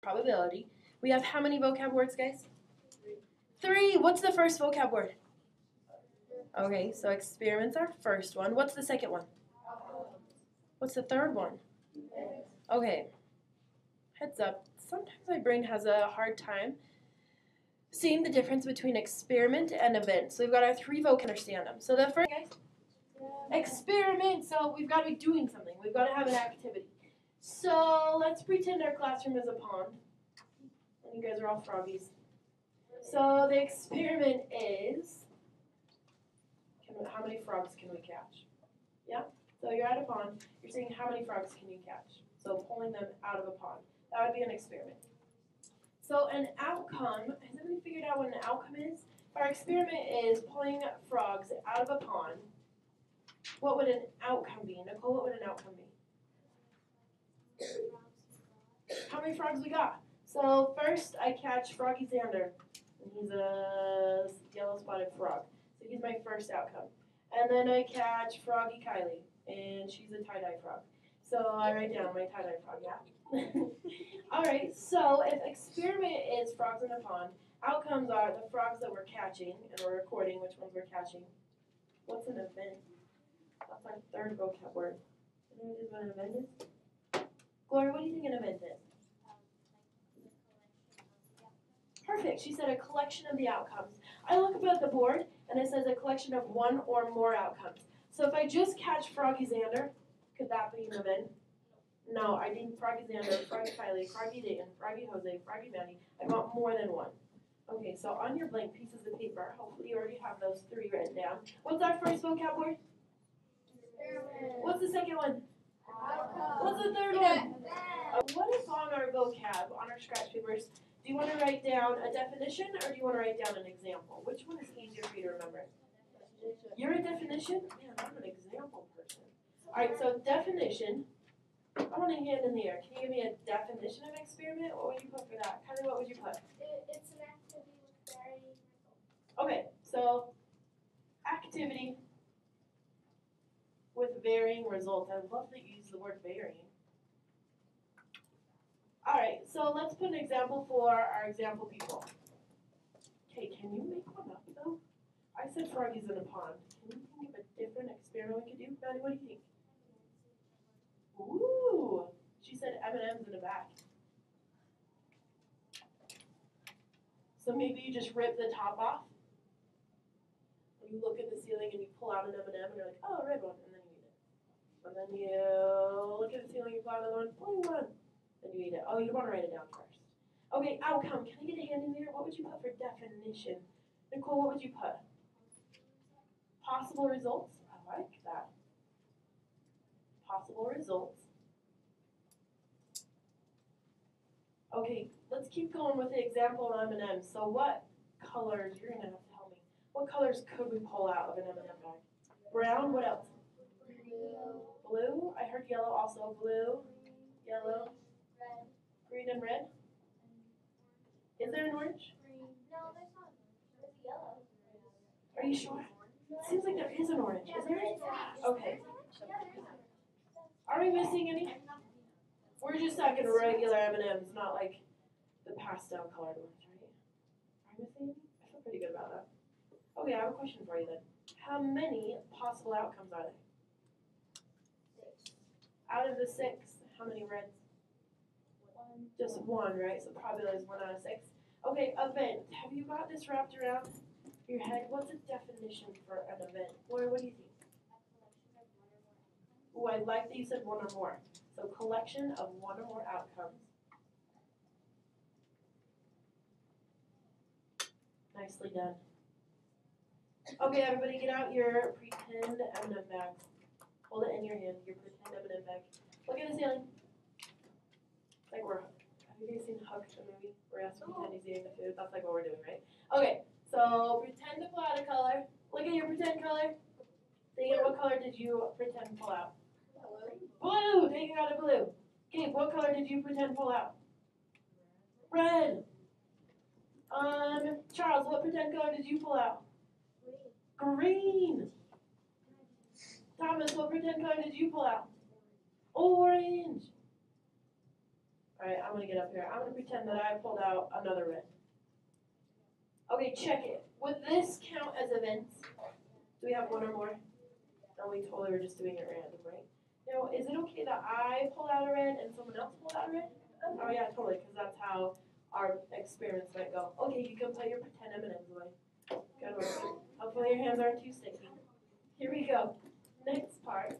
probability. We have how many vocab words, guys? 3. What's the first vocab word? Okay, so experiment's our first one. What's the second one? What's the third one? Okay. Heads up. Sometimes my brain has a hard time seeing the difference between experiment and event. So we've got our 3 vocab, understand them. So the first, guys, experiment. So we've got to be doing something. We've got to have an activity. So let's pretend our classroom is a pond. And you guys are all froggies. So the experiment is, how many frogs can we catch? Yeah? So you're at a pond. You're saying how many frogs can you catch? So pulling them out of a pond. That would be an experiment. So an outcome, has anybody figured out what an outcome is? If our experiment is pulling frogs out of a pond, what would an outcome be? Nicole, what would an outcome be? How many frogs we got? So first I catch Froggy Xander, and he's a yellow spotted frog. So he's my first outcome. And then I catch Froggy Kylie, and she's a tie-dye frog. So I write down my tie-dye frog, yeah? Alright, so if experiment is frogs in a pond, outcomes are the frogs that we're catching, and we're recording which ones we're catching. What's an event? That's our third vocab word. You know what an event is? Gloria, what do you think an event is? Perfect. She said a collection of the outcomes. I look up at the board, and it says a collection of one or more outcomes. So if I just catch Froggy Xander, could that be an event? No, I need Froggy Xander, Froggy Kylie, Froggy Dayton, Froggy Jose, Froggy Maddie. I want more than one. Okay, so on your blank pieces of paper, hopefully you already have those 3 written down. What's our first vocab word? What's the second one? What's the third one? What if on our vocab, on our scratch papers, do you want to write down a definition or do you want to write down an example? Which one is easier for you to remember? You're a definition? Man, I'm an example person. Alright, so definition. I want a hand in the air. Can you give me a definition of experiment? What would you put for that? Kylie, what would you put? It's an activity with varying results. Okay, so activity with varying results. I love that you use the word varying. Alright, so let's put an example for our example people. Okay, can you make one up though? I said froggies in a pond. Can you think of a different experiment we could do? Maddie, what do you think? Ooh, she said M&M's in a bag. So maybe you just rip the top off, and you look at the ceiling and you pull out an M&M and you're like, oh, a red one, and then you eat it. And then you look at the ceiling, you pull out another one, blue one, then you eat it. Oh, you want to write it down first. Okay, outcome. Can I get a hand in there? What would you put for definition? Nicole, what would you put? Possible results? I like that. Possible results. Okay, let's keep going with the example of M&M's. So what colors, you're going to have to help me, what colors could we pull out of an M&M bag? Brown, what else? Blue, I heard yellow also. Blue, yellow, Red. green and red. Is there an orange? Green. No, there's not. There's yellow. Are you sure? It seems like there is an orange. Is there? Okay. Are we missing any? We're just talking regular M&M's, not like the pastel colored ones, right? Are we missing any? I feel pretty good about that. Okay, I have a question for you then. How many possible outcomes are there? 6. Out of the 6, how many reds? 1. Just 1, right? So probability is 1 out of 6. Okay, event. Have you got this wrapped around your head? What's a definition for an event? What do you think? Oh, I like that you said 1 or more. So collection of 1 or more outcomes. Nicely done. Okay, everybody get out your pretend M&M bag. Hold it in your hand, your pretend M&M bag. Look at the ceiling. It's like have you guys seen Hug, the movie? Where he has to pretend he's eating the food? That's like what we're doing, right? Okay, so pretend to pull out a color. Look at your pretend color. Think of what color did you pretend to pull out? Blue! Taking out a blue. Gabe, what color did you pretend pull out? Red. Charles, what pretend color did you pull out? Green. Thomas, what pretend color did you pull out? Orange. Alright, I'm gonna get up here. I'm gonna pretend that I pulled out another red. Okay, check it. Would this count as events? Do we have one or more? No, we totally were just doing it random, right? Now, is it okay that I pull out a red and someone else pull out a red? Oh yeah, totally, because that's how our experiments might go. Okay, you can put your pretend M&Ms away. Good work. Hopefully your hands aren't too sticky. Here we go. Next part.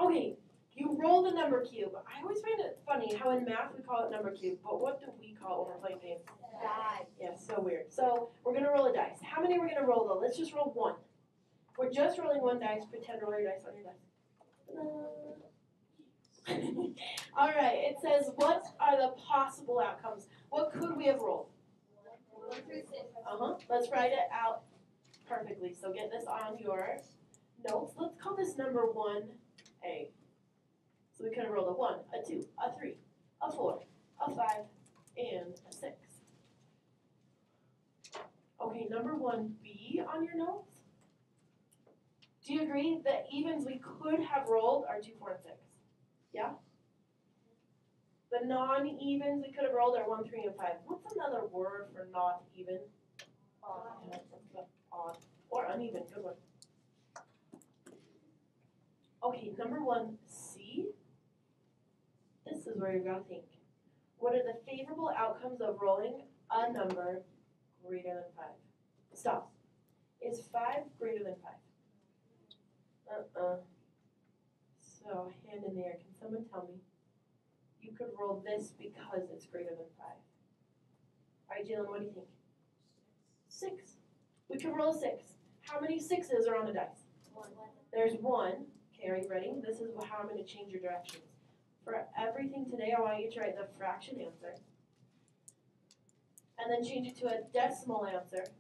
Okay, you roll the number cube. I always find it funny how in math we call it number cube, but what do we call it when we're playing games? Die. Yeah, so weird. So we're gonna roll a dice. How many are we gonna roll though? Let's just roll one. We're just rolling one dice. Pretend roll your dice on your dice. All right. It says, what are the possible outcomes? What could we have rolled? 1 through 6. Let's write it out perfectly. So get this on your notes. Let's call this number 1A. So we could have rolled a 1, a 2, a 3, a 4, a 5, and a 6. Okay, number 1B on your notes. Do you agree that evens we could have rolled are 2, 4, and 6? Yeah? The non-evens we could have rolled are 1, 3, and 5. What's another word for not even? Odd. Or uneven. Good one. Okay, number 1C. This is where you've got to think. What are the favorable outcomes of rolling a number greater than 5? Stop. Is 5 greater than 5? So, hand in the air. Can someone tell me? You could roll this because it's greater than 5. All right, Jalen, what do you think? 6. We could roll a 6. How many 6s are on the dice? 1. There's 1. Okay, are you ready? This is how I'm going to change your directions. For everything today, I want you to write the fraction answer. And then change it to a decimal answer.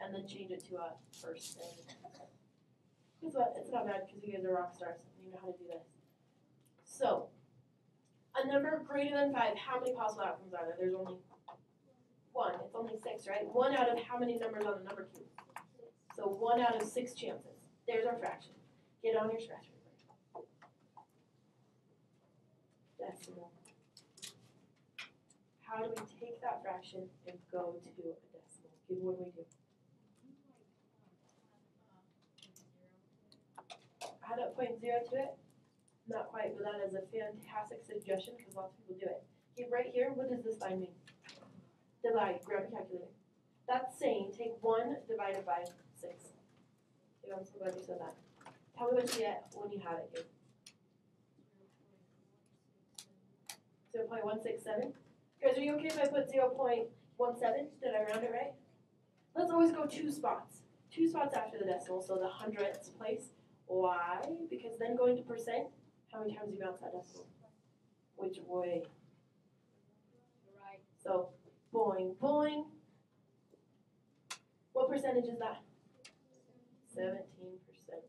And then change it to a percent. Guess what? It's not bad because you guys are rock stars. You know how to do this. So, a number greater than 5, how many possible outcomes are there? There's only 1. It's only 6, right? 1 out of how many numbers on the number cube? So 1 out of 6 chances. There's our fraction. Get on your scratch paper. Decimal. How do we take that fraction and go to a decimal? What do we do? Add a 0.0 to it? Not quite, but that is a fantastic suggestion because lots of people do it. Okay, right here, what does this line mean? Divide. Grab a calculator. That's saying take 1 divided by 6. Okay, I'm so glad you said that. Tell me what you get when you have it here. 0.167. Guys, are you okay if I put 0.17? Did I round it right? Let's always go 2 spots. 2 spots after the decimal, so the hundredths place. Why? Because then going to percent, how many times do you bounce that decimal? Which way? Right. So, boing, boing. What percentage is that? 17%.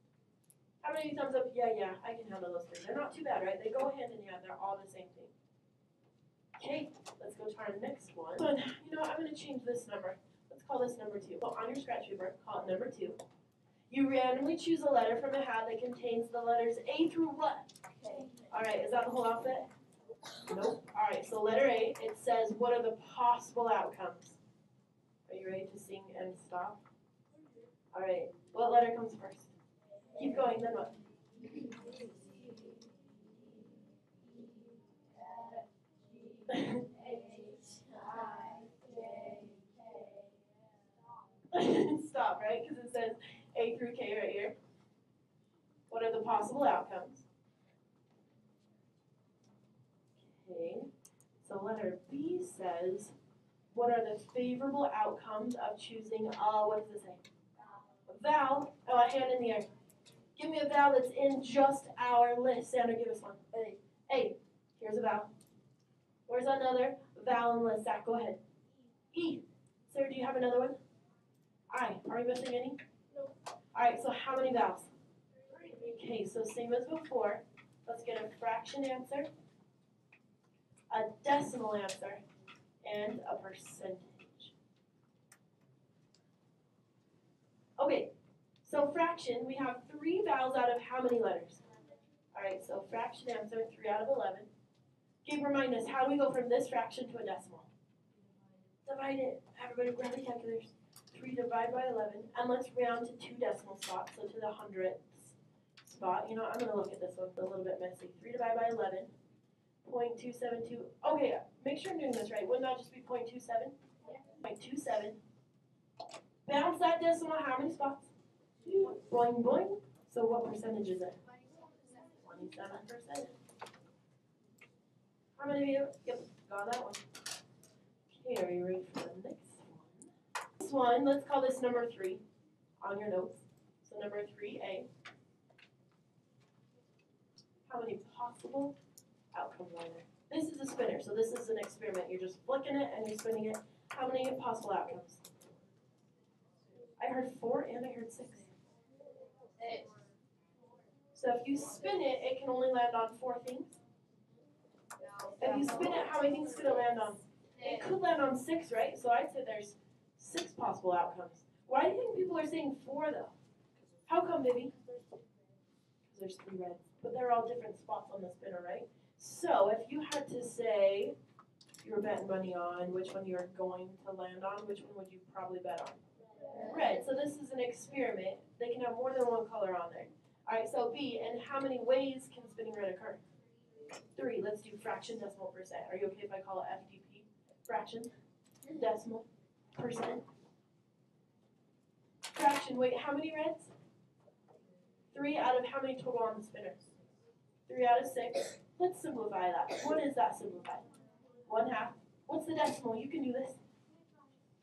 How many thumbs up? Yeah, I can handle those things. They're not too bad, right? They go hand in hand. They're all the same thing. Okay, let's go to our next one. You know what? I'm going to change this number. Let's call this number 2. So on your scratch paper, call it number 2. You randomly choose a letter from a hat that contains the letters A through what? Okay. All right, is that the whole alphabet? Nope. All right, so letter A, it says, what are the possible outcomes? Are you ready to sing and stop? All right, what letter comes first? Keep going, then what? Stop, right? Because it says A through K right here. What are the possible outcomes? Okay, so letter B says, what are the favorable outcomes of choosing, what does it say? A vowel. Oh, a hand in the air. Give me a vowel that's in just our list. Sandra, give us one. A. A. Here's a vowel. Where's another vowel in the list? Zach, go ahead. E. Sarah, do you have another one? I. Are we missing any? No. All right, so how many vowels? 3. Okay, so same as before. Let's get a fraction answer, a decimal answer, and a percentage. Okay, so fraction, we have 3 vowels out of how many letters? All right, so fraction answer, 3 out of 11. Gabe, remind us, how do we go from this fraction to a decimal? Divide it. Everybody grab the calculators. 3 divided by 11. And let's round to 2 decimal spots, so to the hundredths spot. You know, I'm going to look at this one. It's a little bit messy. 3 divided by 11. 0.272. Okay, make sure I'm doing this right. Wouldn't that just be 0.27? Yeah. 0.27. Bounce that decimal how many spots? 2. Boing, boing. So what percentage is it? 27%. How many of you? Yep, got that one. Okay, are you ready for the next one? This one, let's call this number 3 on your notes. So number 3A. How many possible outcomes are there? This is a spinner, so this is an experiment. You're just flicking it and you're spinning it. How many possible outcomes? I heard 4 and I heard 6. So if you spin it, it can only land on 4 things. If you spin it, how many things could it land on? It could land on 6, right? So I'd say there's 6 possible outcomes. Why do you think people are saying 4 though? How come, Vivi? Because there's 3 reds, but they're all different spots on the spinner, right? So if you had to say you were betting money on which one you were going to land on, which one would you probably bet on? Red. So this is an experiment. They can have more than one color on there. All right, so B, and how many ways can spinning red occur? 3. Let's do fraction, decimal, percent. Are you okay if I call it FDP? Fraction, decimal, percent. Fraction, wait, how many reds? 3 out of how many total on the spinner? 3 out of 6. Let's simplify that. What is that simplified? 1/2. What's the decimal? You can do this.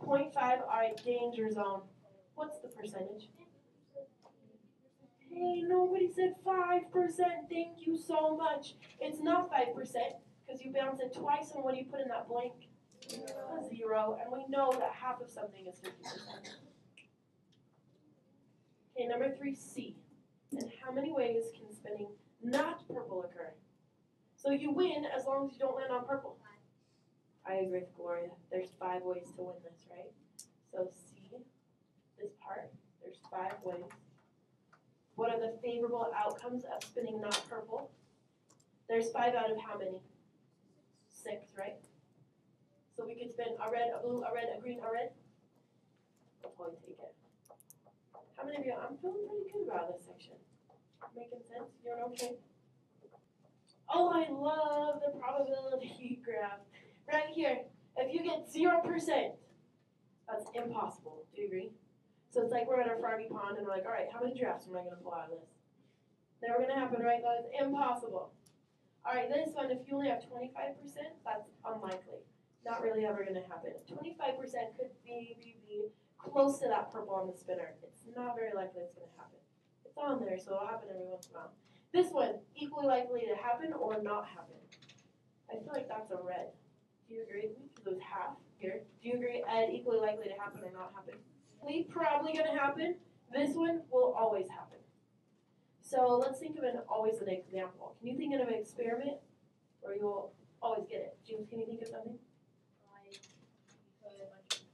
0.5, all right, danger zone. What's the percentage? Hey, nobody said 5%. Thank you so much. It's not 5% because you bounce it twice, and what do you put in that blank? A 0, and we know that half of something is 50%. Okay, number 3C. And how many ways can spinning not purple occur? So you win as long as you don't land on purple. I agree with Gloria. There's 5 ways to win this, right? So C, this part, there's 5 ways. What are the favorable outcomes of spinning not purple? There's 5 out of how many? 6, right? So we could spin a red, a blue, a red, a green, a red. I'll probably take it. How many of you? I'm feeling pretty good about this section. Making sense? You're okay? Oh, I love the probability graph. Right here, if you get 0%, that's impossible. Do you agree? So it's like we're at a froggy pond and we're like, all right, how many giraffes am I going to pull out of this? Never going to happen, right, guys? Impossible. All right, this one, if you only have 25%, that's unlikely. Not really ever going to happen. 25% could be close to that purple on the spinner. It's not very likely it's going to happen. It's on there, so it'll happen every once in a while. This one, equally likely to happen or not happen. I feel like that's a red. Do you agree with me? Because it was half here. Do you agree, Ed, equally likely to happen or not happen? Probably going to happen. This one will always happen. So let's think of always an example. Can you think of an experiment where you'll always get it? James, can you think of something? Like, you put a bunch of,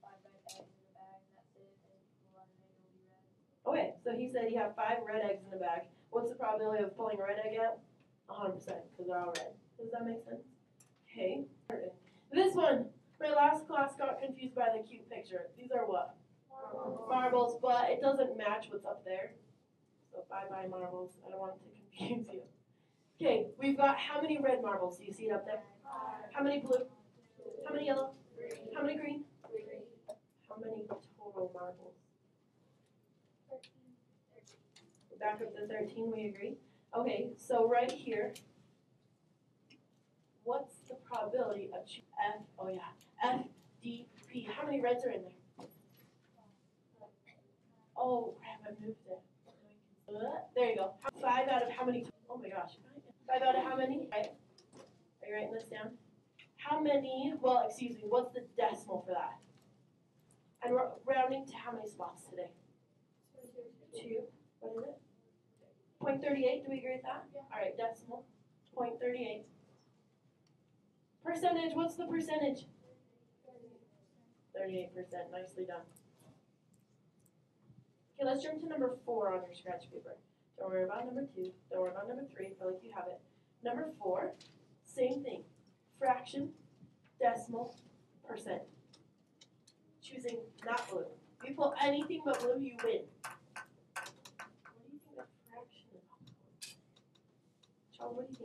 5 red eggs in a bag, and that's it, and one egg will be red. Okay, so he said you have 5 red eggs in a bag. What's the probability of pulling a red egg out? 100%, because they're all red. Does that make sense? Okay. This one, my last class got confused by the cute picture. These are what? Marbles, but it doesn't match what's up there. So bye-bye marbles. I don't want it to confuse you. Okay, we've got how many red marbles? Do you see it up there? How many blue? How many yellow? How many green? How many total marbles? Back up to 13, we agree? Okay, so right here, what's the probability of FDP? How many reds are in there? Oh, crap, I moved it. There you go. 5 out of how many? Oh my gosh. 5 out of how many? Right. Are you writing this down? How many? Well, excuse me. What's the decimal for that? And we're rounding to how many spots today? 2. What is it? 0.38. Do we agree with that? Yeah. All right. Decimal. 0.38. Percentage. What's the percentage? 38%. Nicely done. Okay, let's jump to number 4 on your scratch paper. Don't worry about number 2. Don't worry about number 3. I feel like you have it. Number 4. Same thing. Fraction, decimal, percent. Choosing not blue. If you pull anything but blue, you win. What do you think the fraction is? Charles, what do you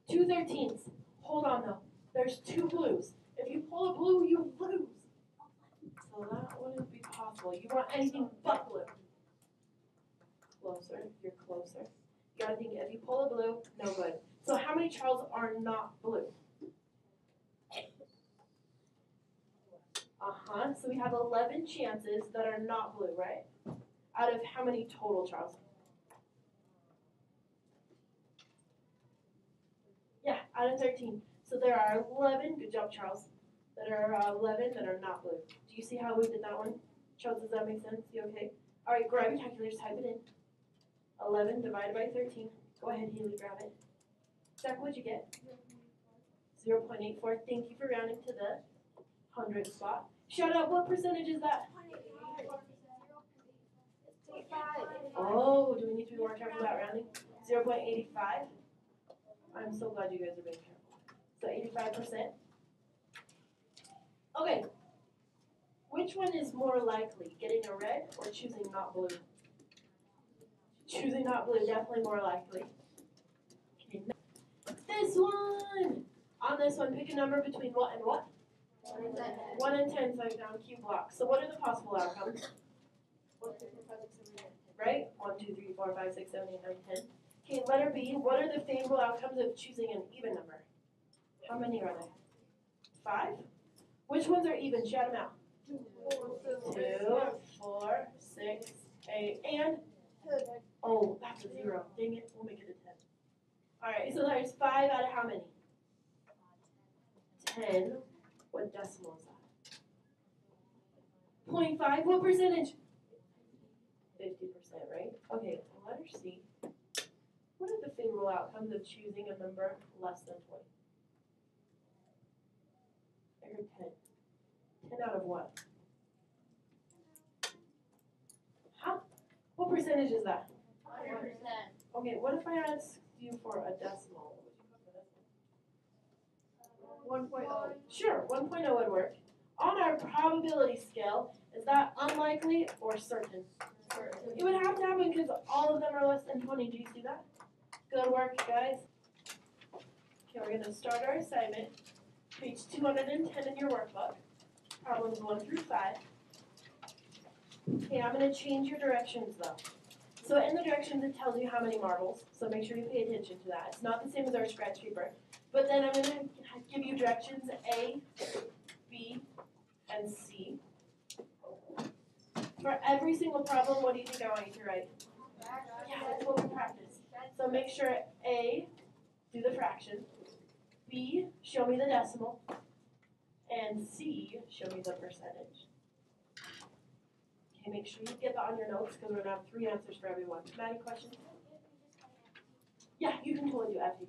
think? 2/13. Hold on though. There's 2 blues. If you pull a blue, you lose. So that wouldn't be possible. You want anything but blue. Closer. You're closer. You gotta think, if you pull a blue, no good. So how many Charles are not blue? So we have 11 chances that are not blue, right? Out of how many total, Charles? Yeah, out of 13. So there are 11, good job, Charles, that are 11 that are not blue. Do you see how we did that one? Charles, does that make sense? You okay? All right, grab your calculator, type it in. 11 divided by 13. Go ahead, Haley, grab it. Zach, what'd you get? 0.84. Thank you for rounding to the 100 spot. Shout out, what percentage is that? Oh, do we need to be more careful about rounding? 0.85. I'm so glad you guys are being careful. So 85%. Okay. Which one is more likely, getting a red or choosing not blue? Choosing not blue, definitely more likely. Okay, this one! On this one, pick a number between what and what? 1 and 10, so I found cube blocks. So what are the possible outcomes? Right? 1, 2, 3, 4, 5, 6, 7, 8, 9, 10. Okay, letter B, what are the favorable outcomes of choosing an even number? How many are there? 5? Which ones are even? Shout them out. 2, 4, 6, 8, and? Oh, that's a 0. Dang it, we'll make it a 10. Alright, so there's 5 out of how many? 10. What decimal is that? 0.5, what percentage? 50%, right? Okay, letter C. What are the favorable outcomes of choosing a number less than 20? I heard 10. 10 out of what? Huh? What percentage is that? 100%. Okay, what if I ask you for a decimal? 1.0. Sure, 1.0 would work. On our probability scale, is that unlikely or certain? It would have to happen because all of them are less than 20. Do you see that? Good work, guys. Okay, we're going to start our assignment. Page 210 in your workbook. Problems 1 through 5. Okay, I'm going to change your directions though. So in the directions it tells you how many marbles, so make sure you pay attention to that. It's not the same as our scratch paper. But then I'm going to give you directions A, B, and C. For every single problem, what do you think I want you to write? Yeah, that's what we practice. So make sure A, do the fraction. B, show me the decimal. And C, show me the percentage. Okay, make sure you get that on your notes because we're going to have 3 answers for everyone. Maddie, questions? Yeah, you can totally do FTP.